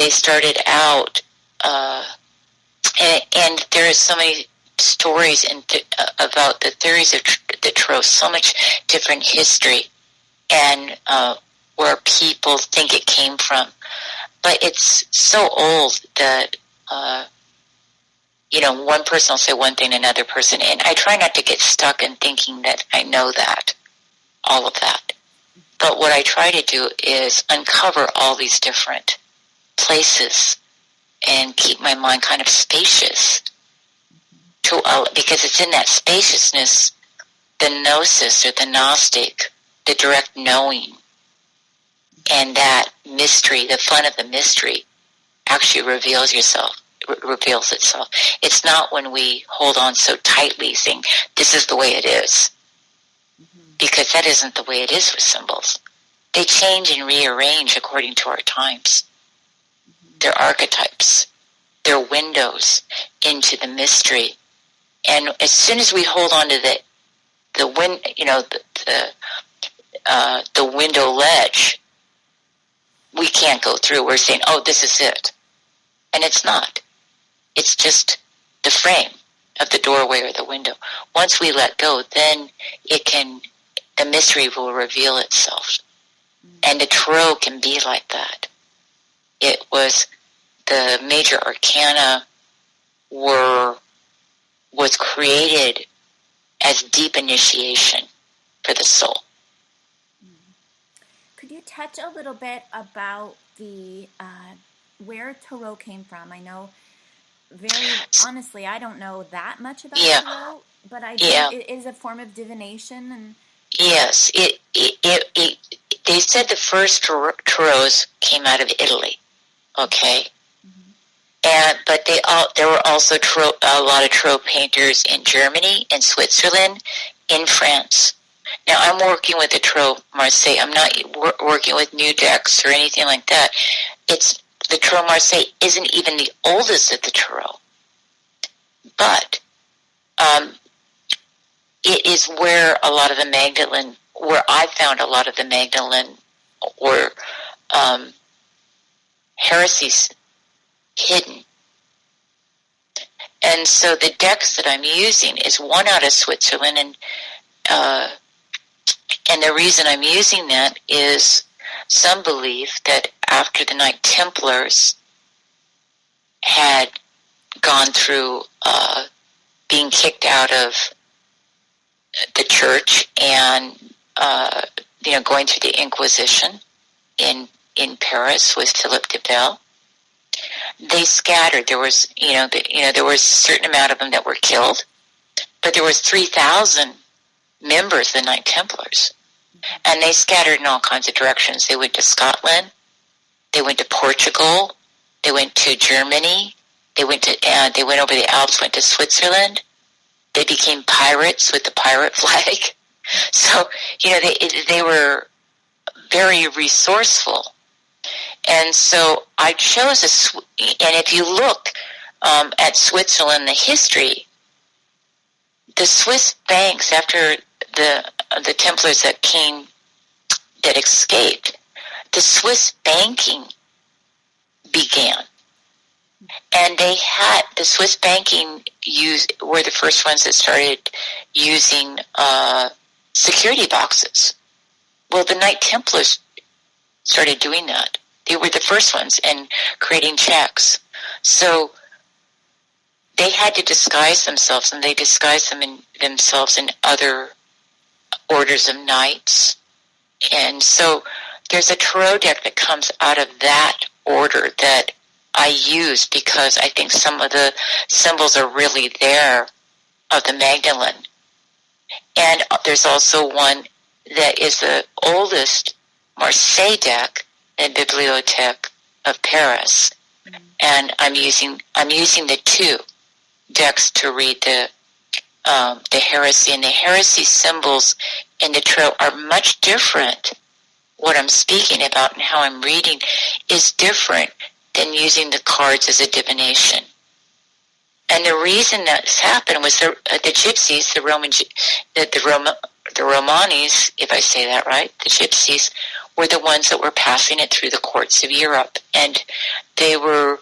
they started out, and there are so many stories about the theories of the Tarot, so much different history, and where people think it came from. But it's so old that, one person will say one thing to another person, and I try not to get stuck in thinking that I know that, all of that. But what I try to do is uncover all these different places and keep my mind kind of spacious, because it's in that spaciousness, the gnosis or the Gnostic, the direct knowing, and that mystery, the fun of the mystery, actually reveals itself. It's not when we hold on so tightly saying, this is the way it is. Because that isn't the way it is with symbols. They change and rearrange according to our times. They're archetypes. They're windows into the mystery. And as soon as we hold on to the window ledge, we can't go through. We're saying, oh, this is it. And it's not. It's just the frame of the doorway or the window. Once we let go, then the mystery will reveal itself. And the Tarot can be like that. It was the major arcana was created as deep initiation for the soul. Could you touch a little bit about where Tarot came from? I know, very honestly, I don't know that much about Tarot, but I do. It is a form of divination, and yes, they said the first tarots came out of Italy, okay, but there were also a lot of tarot painters in Germany, in Switzerland, in France. Now I'm working with the Tarot Marseille. I'm not working with new decks or anything like that. The Tarot Marseille isn't even the oldest of the tarot, but it is where a lot of the Magdalene, where I found a lot of the Magdalene or heresies hidden. And so the decks that I'm using is one out of Switzerland, and the reason I'm using that is some believe that after the Knight Templars had gone through being kicked out of the church and going through the Inquisition in Paris with Philip de Bell, they scattered. There was there was a certain amount of them that were killed, but there was 3,000 members of the Knight Templars, and they scattered in all kinds of directions. They went to Scotland, they went to Portugal, they went to Germany, they went over the Alps, went to Switzerland. They became pirates with the pirate flag. So they were very resourceful, and so I chose and if you look at Switzerland, the history, the Swiss banks after the Templars that escaped, the Swiss banking began. And the Swiss banking were the first ones that started using security boxes. Well, the Knight Templars started doing that. They were the first ones and creating checks. So they had to disguise themselves, and they disguised themselves in other orders of knights. And so there's a tarot deck that comes out of that order that I use because I think some of the symbols are really there of the Magdalene. And there's also one that is the oldest Marseille deck in Bibliothèque of Paris. And I'm using the two decks to read the heresy. And the heresy symbols in the tarot are much different. What I'm speaking about and how I'm reading is different than using the cards as a divination. And the reason that's happened was the gypsies, the Romanis, if I say that right, the gypsies were the ones that were passing it through the courts of Europe. And they were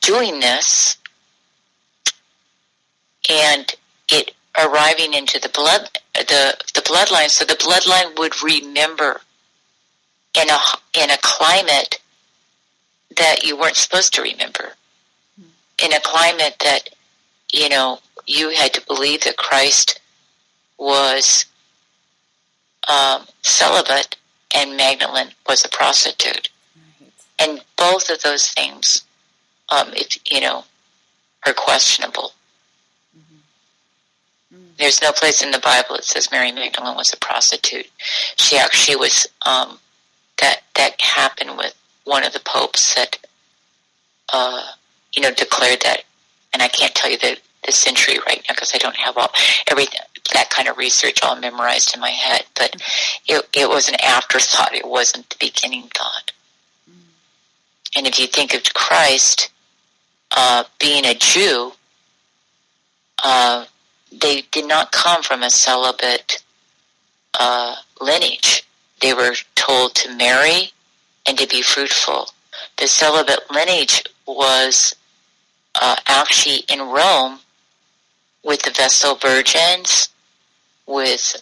doing this, and it arriving into the bloodline, so the bloodline would remember in a climate that you weren't supposed to remember, in a climate that, you know, you had to believe that Christ was celibate and Magdalene was a prostitute. Right. And both of those things, are questionable. Mm-hmm. Mm-hmm. There's no place in the Bible that says Mary Magdalene was a prostitute. She actually was, that happened with one of the popes that, declared that, and I can't tell you the century right now because I don't have everything, that kind of research all memorized in my head, but it was an afterthought. It wasn't the beginning thought. And if you think of Christ being a Jew, they did not come from a celibate lineage. They were told to marry and to be fruitful. The celibate lineage was actually in Rome with the Vestal Virgins, with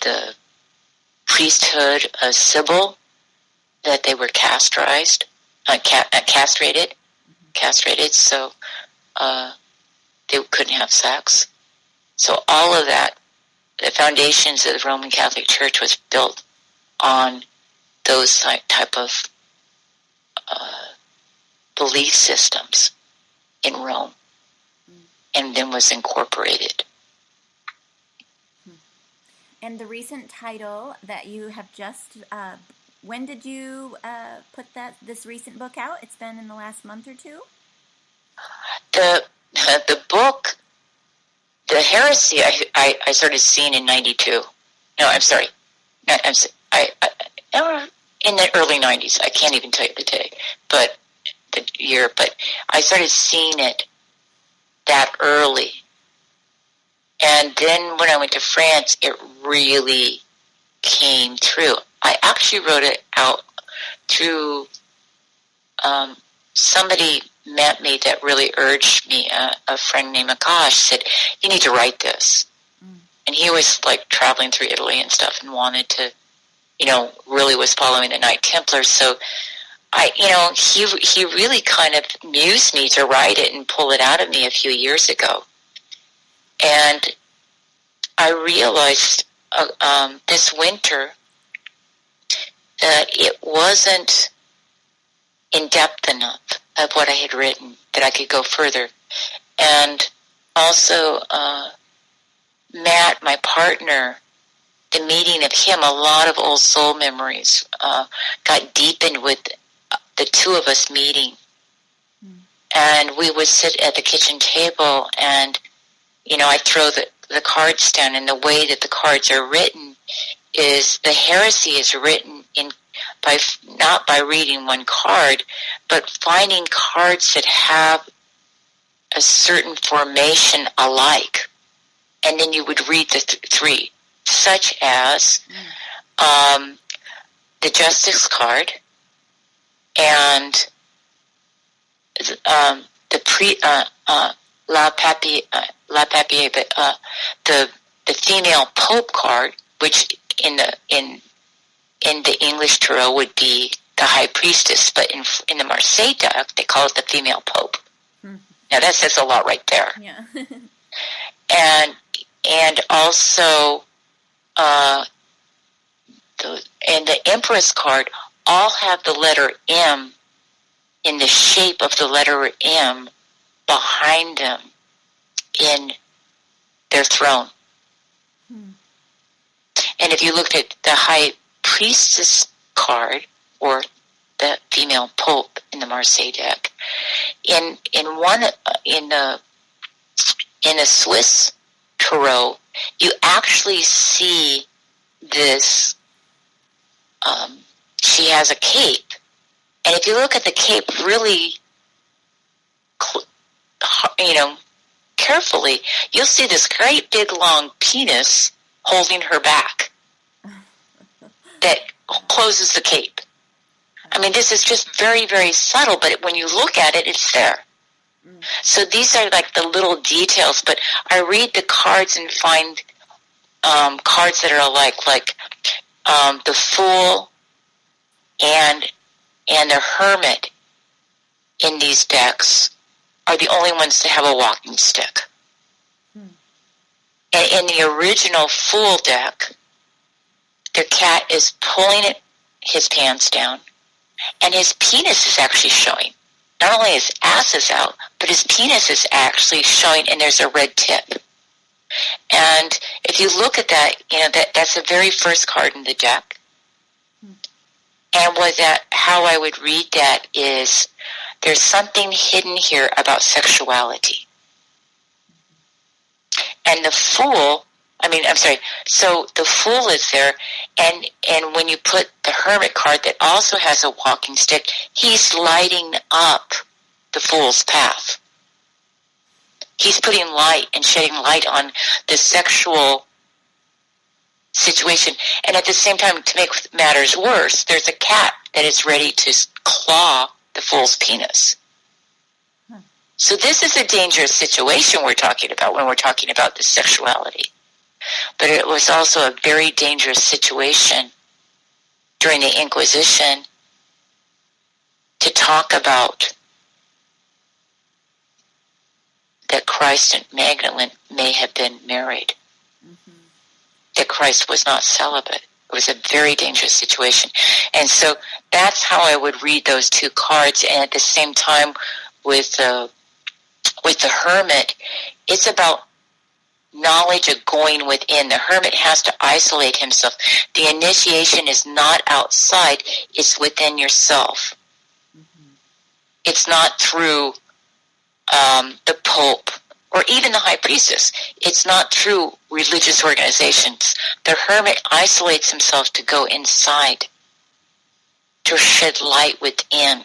the priesthood of Sibyl, that they were castrated, so they couldn't have sex. So all of that, the foundations of the Roman Catholic Church was built on those type of belief systems in Rome, and then was incorporated. And the recent title that you have just, when did you put this recent book out? It's been in the last month or two? The book, The Heresy, I started seeing in 92. No, I'm sorry. In the early 90s. I can't even tell you the day, but the year. But I started seeing it that early. And then when I went to France, it really came through. I actually wrote it out through somebody met me that really urged me. A friend named Akash said, "You need to write this." And he was like traveling through Italy and stuff and wanted to, really was following the Knight Templars. So he really kind of mused me to write it and pull it out of me a few years ago. And I realized this winter that it wasn't in depth enough of what I had written, that I could go further. And also, Matt, my partner, the meeting of him, a lot of old soul memories got deepened with the two of us meeting. And we would sit at the kitchen table, and I throw the cards down, and the way that the cards are written is the heresy is written not by reading one card, but finding cards that have a certain formation alike, and then you would read the three, such as the Justice card and La Papier, but the female Pope card, which in the English tarot would be the High Priestess, but in the Marseille deck they call it the female Pope. Mm-hmm. Now that says a lot right there. Yeah. and also and the Empress card all have the letter M in the shape of the letter M behind them in their throne. Hmm. And if you looked at the High Priestess card, or the female Pope in the Marseille deck, in a Swiss tarot, you actually see this. She has a cape, and if you look at the cape really, carefully, you'll see this great big long penis holding her back that closes the cape. I mean, this is just very, very subtle, but when you look at it, it's there. So these are like the little details, but I read the cards and find cards that are like the Fool and the Hermit in these decks are the only ones to have a walking stick. And in the original Fool deck, the cat is pulling his pants down, and his penis is actually showing. Not only his ass is out, but his penis is actually showing, and there's a red tip. And if you look at that, that's the very first card in the deck. And how I would read that is there's something hidden here about sexuality. And the Fool, so the Fool is there, and when you put the Hermit card that also has a walking stick, he's lighting up the Fool's path. He's putting light and shedding light on the sexual situation. And at the same time, to make matters worse, there's a cat that is ready to claw the Fool's penis. So this is a dangerous situation we're talking about when we're talking about the sexuality. But it was also a very dangerous situation during the Inquisition to talk about that Christ and Magdalene may have been married. That Christ was not celibate. It was a very dangerous situation. And so that's how I would read those two cards. And at the same time, with the Hermit, it's about knowledge of going within. The Hermit has to isolate himself. The initiation is not outside, it's within yourself. It's not through the Pope or even the High Priestess. It's not through religious organizations. The Hermit isolates himself to go inside, to shed light within.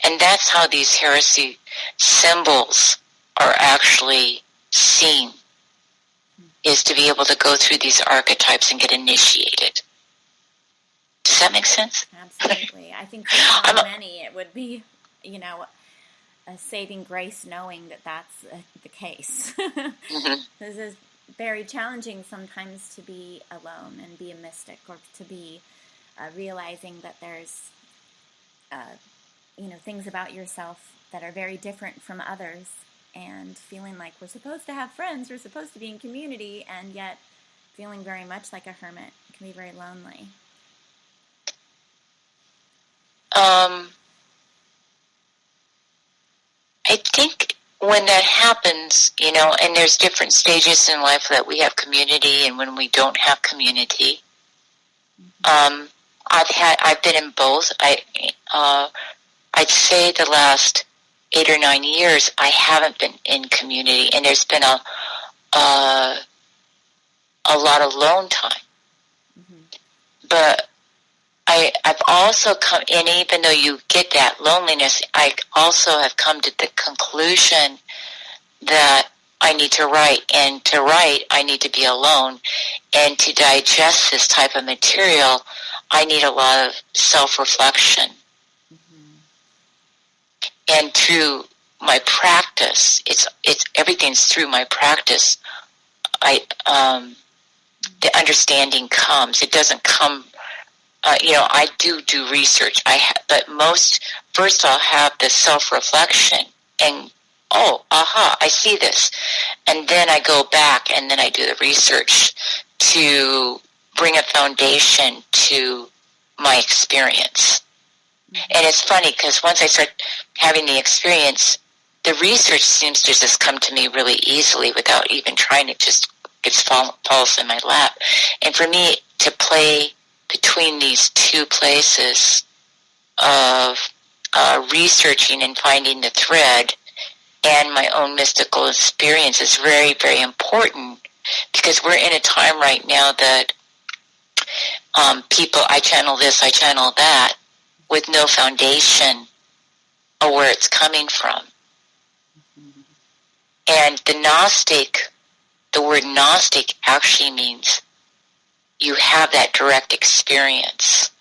And that's how these heresy symbols are actually seen, is to be able to go through these archetypes and get initiated. Does that make sense? Absolutely. I think for many it would be, a saving grace knowing that that's the case. This is very challenging sometimes to be alone and be a mystic, or to be realizing that there's things about yourself that are very different from others, and feeling like we're supposed to have friends, we're supposed to be in community, and yet feeling very much like a hermit. It can be very lonely. I think when that happens, and there's different stages in life that we have community and when we don't have community. I've been in both. I'd say the last 8 or 9 years I haven't been in community, and there's been a lot of lone time. But I've also come, and even though you get that loneliness, I also have come to the conclusion that I need to write, and to write, I need to be alone, and to digest this type of material, I need a lot of self-reflection. And through my practice, it's everything's through my practice. The understanding comes. It doesn't come. I do research. But first I'll have the self-reflection and, I see this. And then I go back and then I do the research to bring a foundation to my experience. And it's funny because once I start having the experience, the research seems to just come to me really easily without even trying. It just falls in my lap. And for me to play between these two places of researching and finding the thread and my own mystical experience is very, very important, because we're in a time right now that people, I channel this, I channel that, with no foundation of where it's coming from. And the word Gnostic actually means you have that direct experience